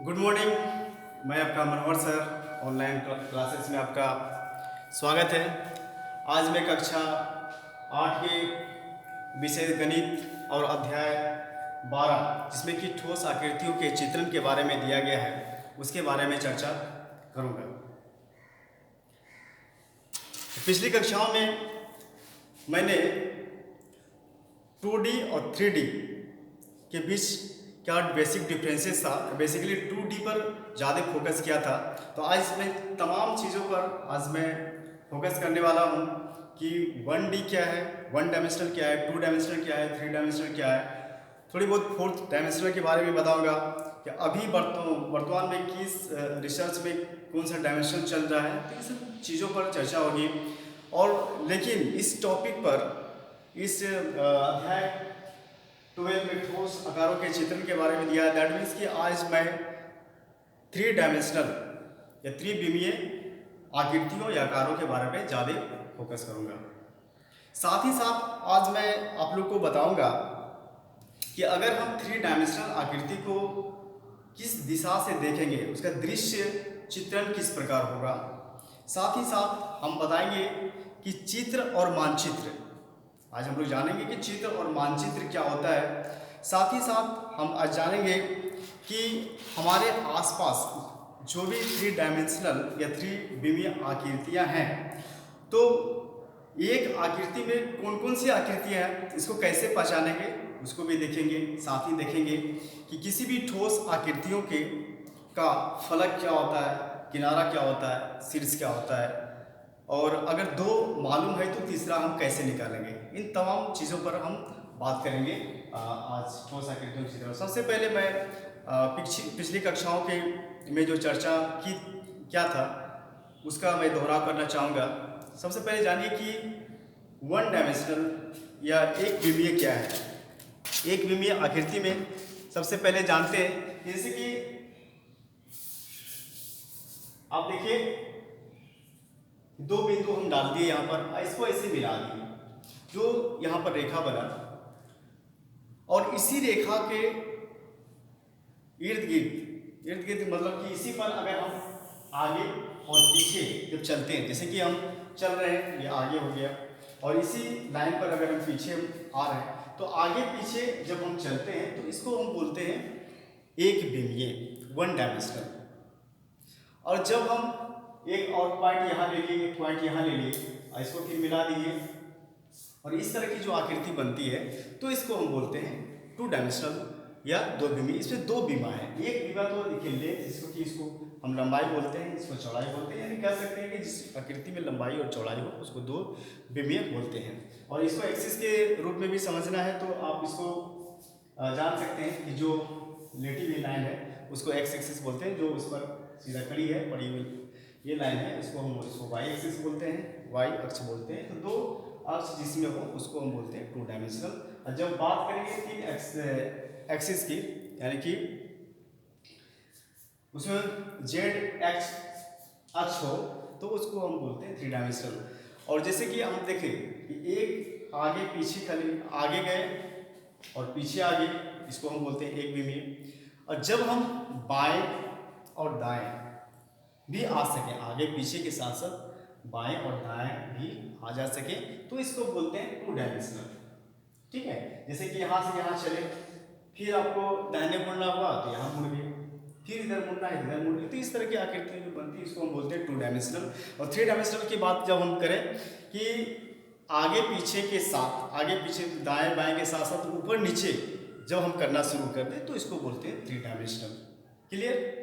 Good morning. मैं आपका मनोहर sir online classes में आपका स्वागत है। आज मैं कक्षा 8 के विषय गणित और अध्याय 12 जिसमें कि ठोस आकृतियों के चित्रण के बारे में दिया गया है उसके बारे में चर्चा करूंगा। पिछली कक्षाओं में मैंने 2D और 3D के बीच क्या बेसिक डिफरेंसेस था, बेसिकली 2D पर ज़्यादा फोकस किया था। तो आज मैं तमाम चीज़ों पर आज मैं फोकस करने वाला हूँ कि 1D क्या है, 1 डायमेंशनल क्या है, 2 डायमेंशनल क्या है, 3 डायमेंशनल क्या है, थोड़ी बहुत 4th डायमेंशनल के बारे में बताऊँगा कि अभी वर्तमान में किस रिसर्च में कौन सा डायमेंशन चल रहा है। तो इन सब चीज़ों पर चर्चा होगी। और लेकिन इस टॉपिक पर इस अध्याय 12 में ठोस आकारों के चित्रण के बारे में दिया है। दैट मीन्स कि आज मैं 3 डायमेंशनल या त्रिविमीय आकृतियों या आकारों के बारे में ज़्यादा फोकस करूँगा। साथ ही साथ आज मैं आप लोग को बताऊँगा कि अगर हम 3 डायमेंशनल आकृति को किस दिशा से देखेंगे, उसका दृश्य चित्रण किस प्रकार होगा। साथ ही साथ हम बताएंगे कि चित्र और मानचित्र, आज हम लोग जानेंगे कि चित्र और मानचित्र क्या होता है। साथ ही साथ हम आज जानेंगे कि हमारे आसपास जो भी 3 डायमेंशनल या त्रिविमीय आकृतियां हैं, तो एक आकृति में कौन कौन सी आकृतियां हैं, इसको कैसे पहचानेंगे उसको भी देखेंगे। साथ ही देखेंगे कि किसी भी ठोस आकृतियों के का फलक क्या होता है, किनारा क्या होता है, शीर्ष क्या होता है, और अगर 2 मालूम है तो तीसरा हम कैसे निकालेंगे। इन तमाम चीज़ों पर हम बात करेंगे आज ठोस आकृतियों की तरफ। सबसे पहले मैं पिछली कक्षाओं के में जो चर्चा की क्या था उसका मैं दोहराव करना चाहूँगा। सबसे पहले जानिए कि 1 डायमेंशनल या एक विमीय क्या है। एक विमीय आकृति में सबसे पहले जानते हैं, जैसे कि आप देखिए 2 बिंदु हम डाल दिए यहाँ पर, इसको ऐसे मिला दिए, जो यहाँ पर रेखा बना, और इसी रेखा के इर्द गिर्द मतलब कि इसी पर अगर हम आगे और पीछे जब चलते हैं, जैसे कि हम चल रहे हैं, ये आगे हो गया, और इसी लाइन पर अगर हम पीछे आ रहे हैं, तो आगे पीछे जब हम चलते हैं तो इसको हम बोलते हैं एक विमीय, 1 डायमेंशनल। और जब हम एक और पॉइंट यहाँ ले लिए, एक पॉइंट यहाँ ले लिए, इसको फिर मिला दिए, और इस तरह की जो आकृति बनती है तो इसको हम बोलते हैं 2 डायमेंशनल या 2 विमीय। इसमें 2 विमा है। एक विमा तो देखिए जिसको कि इसको हम लंबाई बोलते हैं, इसको चौड़ाई बोलते हैं, यानी कह सकते हैं कि जिस आकृति में लंबाई और चौड़ाई हो उसको 2 विमीय बोलते हैं। और इसको एक्सिस के रूप में भी समझना है तो आप इसको जान सकते हैं कि जो लेटी लाइन है उसको एक्स एक्सिस बोलते हैं, जो उस पर सीधा खड़ी है पड़ी हुई ये लाइन है, इसको वाई एक्सिस बोलते हैं, वाई अक्ष बोलते हैं। तो 2 अक्ष जिसमें हो उसको हम बोलते हैं 2 डायमेंशनल। और जब बात करेंगे 3 एक्सिस की, यानी कि उसमें जेड एक्स अक्ष हो, तो उसको हम बोलते हैं 3 डायमेंशनल। और जैसे कि हम देखें कि एक आगे पीछे खाली आगे गए और पीछे आगे, इसको हम बोलते हैं एक विमीय। और जब हम बाएं और दाएं भी आ सके, आगे पीछे के साथ साथ बाएं और दाएं भी आ जा सके, तो इसको बोलते हैं 2 डायमेंशनल। ठीक है, जैसे कि यहाँ से यहाँ चले, फिर आपको दाहिने मुड़ना हुआ तो यहाँ मुड़ गए, फिर इधर मुड़ना है इधर मुड़ गए। तो इस तरह की आकृति जो बनती है इसको हम बोलते हैं 2 डायमेंशनल। और 3 डायमेंशनल की बात जब हम करें कि आगे पीछे के साथ, आगे पीछे दाएं बाएं के साथ साथ ऊपर नीचे जब हम करना शुरू कर दें तो इसको बोलते हैं 3 डायमेंशनल। क्लियर?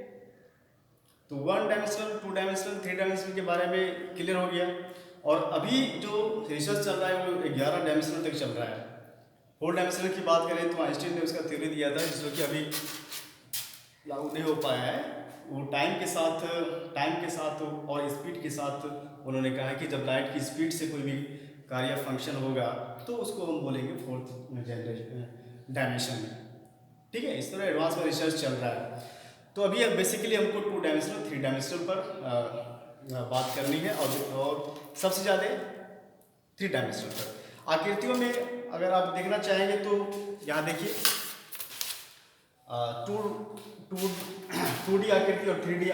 तो 1 डायमेंशनल, 2 डायमेंशनल, 3 डायमेंशनल के बारे में क्लियर हो गया। और अभी जो रिसर्च चल रहा है वो 11 डायमेंशनल तक चल रहा है। 4 डायमेंशनल की बात करें तो आइंस्टीन ने उसका थ्योरी दिया था, जिसको कि अभी लागू नहीं हो पाया है। वो टाइम के साथ और स्पीड के साथ उन्होंने कहा कि जब लाइट की स्पीड से कोई भी कार्य फंक्शन होगा तो उसको हम बोलेंगे 4th डायमेंशन में। ठीक है, इस तरह एडवांस में रिसर्च चल रहा है। तो अभी बेसिकली हमको 2 डायमेंशनल 3 डायमेंशनल पर बात करनी है, और सबसे ज़्यादा 3 डायमेंशनल पर। आकृतियों में अगर आप देखना चाहेंगे तो यहाँ देखिए टू टू टू डी आकृति और 3D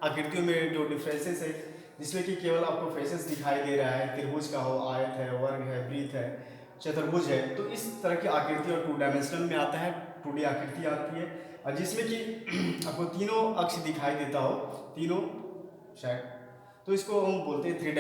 आकृतियों में जो डिफरेंसेस है, जिसमें कि केवल आपको फेसेस दिखाई दे रहा है, त्रिभुज का हो, आयत है, वर्ग है, वृत्त है, चतुर्भुज है, तो इस तरह की आकृति और 2 डायमेंशनल में आता है, 2D आकृति आती है, और जिसमें कि आपको तीनों अक्ष दिखाई देता हो, तीनों शायद, तो इसको हम बोलते हैं 3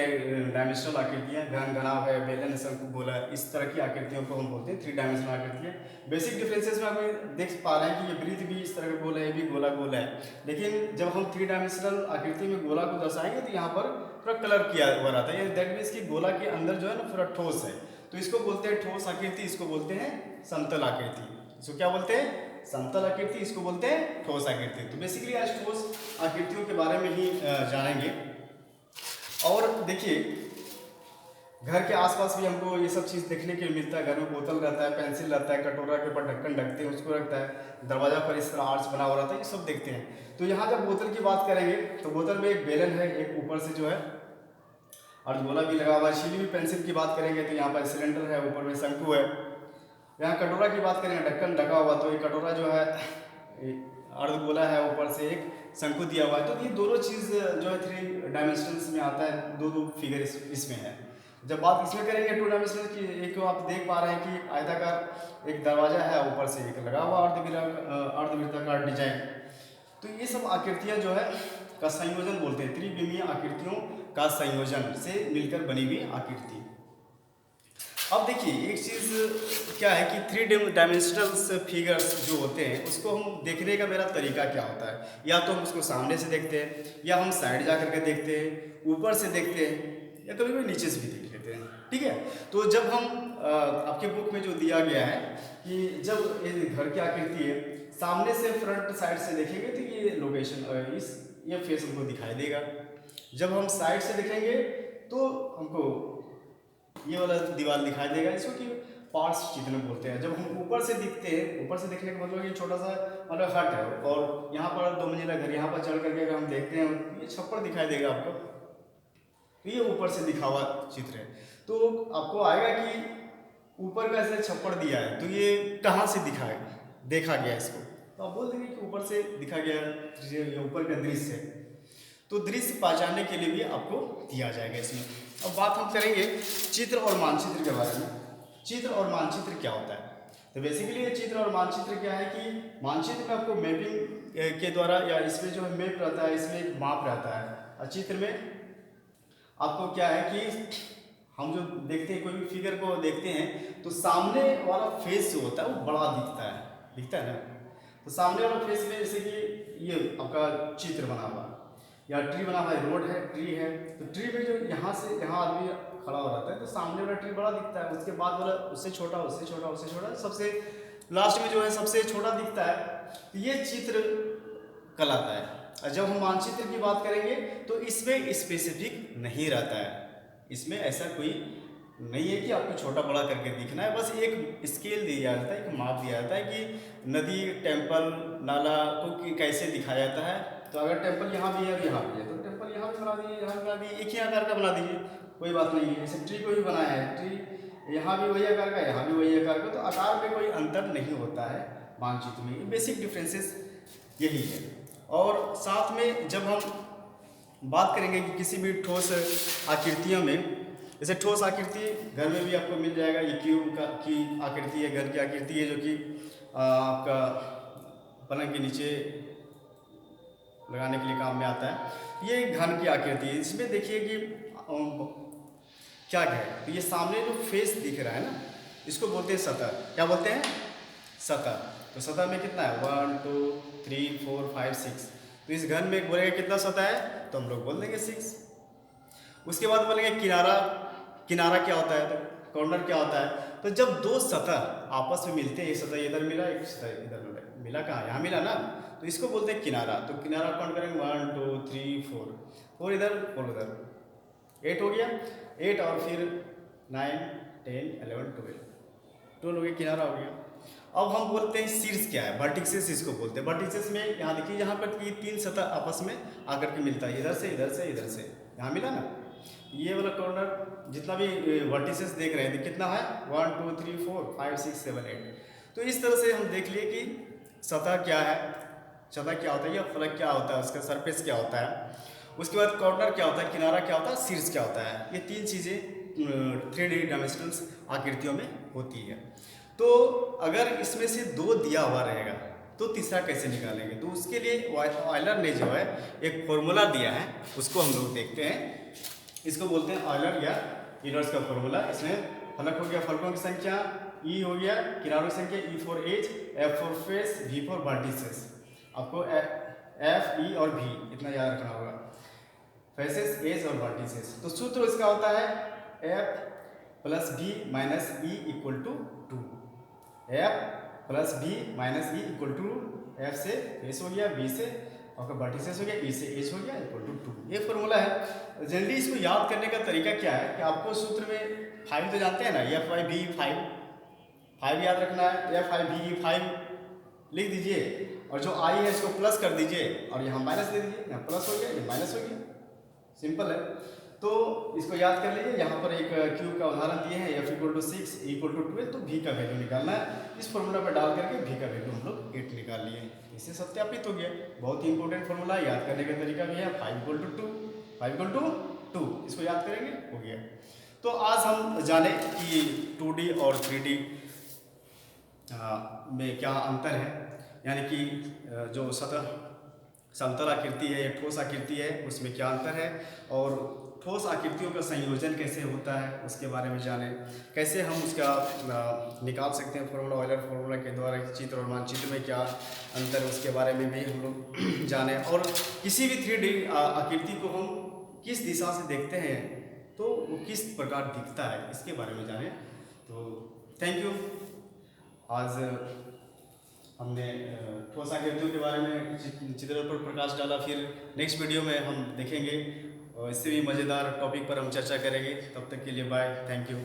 डायमेंशनल आकृतियाँ। घन, घनाभ है, बेलन, शंकु, गोला, इस तरह की आकृतियों को हम बोलते हैं 3 डायमेंशनल आकृतियाँ। बेसिक डिफरेंसेस में आप देख पा रहे हैं कि ये वृत्त भी इस तरह का गोल है, ये भी गोला गोल है, लेकिन जब हम 3 डायमेंशनल आकृति में गोला को दर्शाएंगे तो यहाँ पर पूरा कलर किया हुआ रहता है, दैट मीन्स कि गोला के अंदर जो है ना पूरा ठोस है, तो इसको बोलते हैं ठोस आकृति, इसको बोलते हैं समतल आकृति। इसको क्या बोलते हैं? समतल आकृति, इसको बोलते हैं ठोस आकृति। तो बेसिकली आज ठोस आकृतियों के बारे में ही जानेंगे। और देखिए, घर के आसपास भी हमको ये सब चीज़ देखने के लिए मिलता है। घर में बोतल रहता है, पेंसिल रहता है, कटोरा के ऊपर ढक्कन ढकते हैं, उसको रखता है, दरवाजा पर इस तरह आर्च बना हुआ रहता है, ये सब देखते हैं। तो यहाँ जब बोतल की बात करेंगे तो बोतल में एक बेलन है, एक ऊपर से जो है अर्धगोला भी लगा हुआ है। शीली भी पेंसिल की बात करेंगे तो यहाँ पर सिलेंडर है, ऊपर में शंकु है। यहाँ कटोरा की बात करेंगे, ढक्कन ढका हुआ, तो ये कटोरा जो है अर्धगोला है, ऊपर से एक शंकु दिया हुआ है। तो ये दोनों चीज़ जो है 3 डायमेंशनल्स में आता है, दो फिगर इसमें है। जब बात इसमें करेंगे 2 डायमेंशनल की, एक तो आप देख पा रहे हैं कि आयताकार एक दरवाजा है, ऊपर से एक लगा हुआ अर्धवृत्ताकार डिजाइन। तो ये सब आकृतियाँ जो है का संयोजन बोलते हैं, त्रिविमीय आकृतियों का संयोजन से मिलकर बनी हुई आकृति। अब देखिए, एक चीज़ क्या है कि 3 डायमेंशनल फिगर्स जो होते हैं उसको हम देखने का मेरा तरीका क्या होता है, या तो हम उसको सामने से देखते हैं, या हम साइड जा करके देखते हैं, ऊपर से देखते हैं, या कभी कभी नीचे से भी देख लेते हैं। ठीक है, तो जब हम आपके बुक में जो दिया गया है कि जब ये घर की आकृति है, सामने से फ्रंट साइड से देखेंगे तो ये लोकेशन ये फेस हमको दिखाई देगा। जब हम साइड से देखेंगे तो हमको ये वाला दीवार दिखाई देगा, इसको कि पार्ट्स चित्र बोलते हैं। जब हम ऊपर से दिखते हैं, ऊपर से देखने का मतलब ये छोटा सा मतलब हट है, और यहाँ पर 2 मंजिला घर, यहाँ पर चढ़ करके अगर हम देखते हैं ये छप्पर दिखाई देगा आपको, तो ये ऊपर से दिखा हुआ चित्र है। तो आपको आएगा कि ऊपर का ऐसे छप्पर दिया है, तो ये कहाँ से देखा गया इसको, तो आप बोल देंगे कि ऊपर से दिखा गया, ये ऊपर का दृश्य है। तो दृश्य पहचानने के लिए भी आपको दिया जाएगा इसमें। अब बात हम करेंगे चित्र और मानचित्र के बारे में। चित्र और मानचित्र क्या होता है? तो बेसिकली ये चित्र और मानचित्र क्या है कि मानचित्र में आपको मैपिंग के द्वारा, या इसमें जो मैप रहता है, इसमें एक माप रहता है, और चित्र में आपको क्या है कि हम जो देखते हैं, कोई भी फिगर को देखते हैं तो सामने वाला फेस जो होता है वो बड़ा दिखता है ना। तो सामने वाला फेस में जैसे कि ये आपका चित्र बना हुआ, या ट्री बना हुआ है, रोड है, ट्री है, तो ट्री में जो यहाँ से यहाँ आदमी खड़ा हो जाता है तो सामने वाला ट्री बड़ा दिखता है, उसके बाद वाला उससे छोटा, उससे छोटा, उससे छोटा, सबसे लास्ट में जो है सबसे छोटा दिखता है। तो ये चित्र कहलाता है। और जब हम मानचित्र की बात करेंगे तो इसमें स्पेसिफिक नहीं रहता है, इसमें ऐसा कोई नहीं है कि आपको छोटा बड़ा करके दिखना है, बस एक स्केल दिया जाता है, एक माप दिया जाता है कि नदी, टेम्पल, नाला को कैसे दिखाया जाता है। तो अगर टेम्पल यहाँ भी है और यहाँ भी है, तो टेम्पल यहाँ भी बना दीजिए, यहाँ भी बना दीजिए, एक ही आकार का बना दीजिए, कोई बात नहीं है। जैसे ट्री को भी बनाया है, ट्री यहाँ भी वही आकार का, यहाँ भी वही आकार का, तो आकार में कोई अंतर नहीं होता है मानचित्र में। ये बेसिक डिफरेंसेस यही है। और साथ में जब हम बात करेंगे कि किसी भी ठोस आकृतियों में, जैसे ठोस आकृति घर में भी आपको मिल जाएगा, ये क्यूब की आकृति है, घर की आकृति है, जो कि आपका पलंग के नीचे लगाने के लिए काम में आता है। ये घन की आकृति है, इसमें देखिए कि क्या है, तो ये सामने जो फेस दिख रहा है ना, इसको बोलते हैं सतह। क्या बोलते हैं? सतह। तो सतह में कितना है? 1 2 3 4 5 6। तो इस घन में बोलेंगे कितना सतह है, तो हम लोग बोल देंगे 6। उसके बाद बोलेंगे किनारा। किनारा क्या होता है? तो कॉर्नर क्या होता है? तो जब दो सतह आपस में मिलते हैं, एक सतह इधर मिला, एक सतह इधर मिला, कहाँ? यहाँ मिला ना, तो इसको बोलते हैं किनारा। तो किनारा काउंट करेंगे 1 2 3 4 इधर, 4 उधर, 8 हो गया, 8 और फिर 9 10 11 12 हो गया, किनारा हो गया। अब हम बोलते हैं शीर्ष क्या है? वर्टिसेस इसको बोलते हैं। वर्टिसेस में यहाँ देखिए, यहाँ पर ये 3 सतह आपस में आकर के मिलता है, इधर से इधर से इधर से, यहाँ मिला ना। ये वाला कॉर्नर जितना भी वर्टिसेस देख रहे हैं कितना है? 1 2 3 4 5 6 7 8। तो इस तरह से हम देख लिए कि सतह क्या है, सतह क्या होता है, या फलक क्या होता है, उसका सरफेस क्या होता है, उसके बाद कॉर्नर क्या होता है, किनारा क्या होता है, शीर्ष क्या होता है। ये तीन चीज़ें 3D डायमेंशनल्स आकृतियों में होती है। तो अगर इसमें से दो दिया हुआ रहेगा तो तीसरा कैसे निकालेंगे? तो उसके लिए ऑयलर ने जो है एक फॉर्मूला दिया है, उसको हम लोग देखते हैं। इसको बोलते हैं ऑयलर या यूलर्स का फॉर्मूला। इसमें फलक हो गया, फलकों की संख्या, ई हो गया किनारों की संख्या, E for edge, F for face, V for vertices. आपको एफ, ई और वी इतना याद रखना होगा, फेसेस, एज और वर्टिसेस। तो सूत्र इसका होता है F plus B minus E equal to 2। F plus B minus E equal to, F से फेस हो गया, बी से आपका वर्टिसेस हो गया, ई से एज हो गया इक्वल टू 2। ये फॉर्मूला है। जनरली इसको याद करने का तरीका क्या है कि आपको सूत्र में 5 तो जानते हैं ना, एफ आई बी 5 याद रखना है, एफ आई बी 5 लिख दीजिए, और जो आई है इसको प्लस कर दीजिए और यहाँ माइनस दे दीजिए, यहाँ प्लस हो गया, ये माइनस हो गया, सिंपल है। तो इसको याद कर लीजिए। यहाँ पर एक क्यूब का उदाहरण दिए हैं, F equal to 6, E equal to 12, तो भी का वैल्यू निकालना है। इस फॉर्मूला पर डाल करके भी का वैल्यू हम लोग 8 निकाल लिए, इससे सत्यापित हो गया। बहुत ही इंपॉर्टेंट फॉर्मूला, याद करने का तरीका भी है। 5 इक्वल टू 2, 5 इक्वल टू 2, इसको याद करेंगे, हो गया। तो आज हम जाने कि 2D और 3D में क्या अंतर है, यानी कि जो सतह समतल आकृति है या ठोस आकृति है उसमें क्या अंतर है, और ठोस आकृतियों का संयोजन कैसे होता है उसके बारे में जाने, कैसे हम उसका निकाल सकते हैं फॉर्मूला, ऑयलर फॉर्मूला के द्वारा चित्र और मानचित्र में क्या अंतर है उसके बारे में भी हम लोग जाने, और किसी भी 3D आकृति को हम किस दिशा से देखते हैं तो वो किस प्रकार दिखता है इसके बारे में जाने। तो थैंक यू। आज हमने ठोस आकृतियों के बारे में चित्रों पर प्रकाश डाला। फिर नेक्स्ट वीडियो में हम देखेंगे, इससे भी मज़ेदार टॉपिक पर हम चर्चा करेंगे। तब तक के लिए बाय, थैंक यू।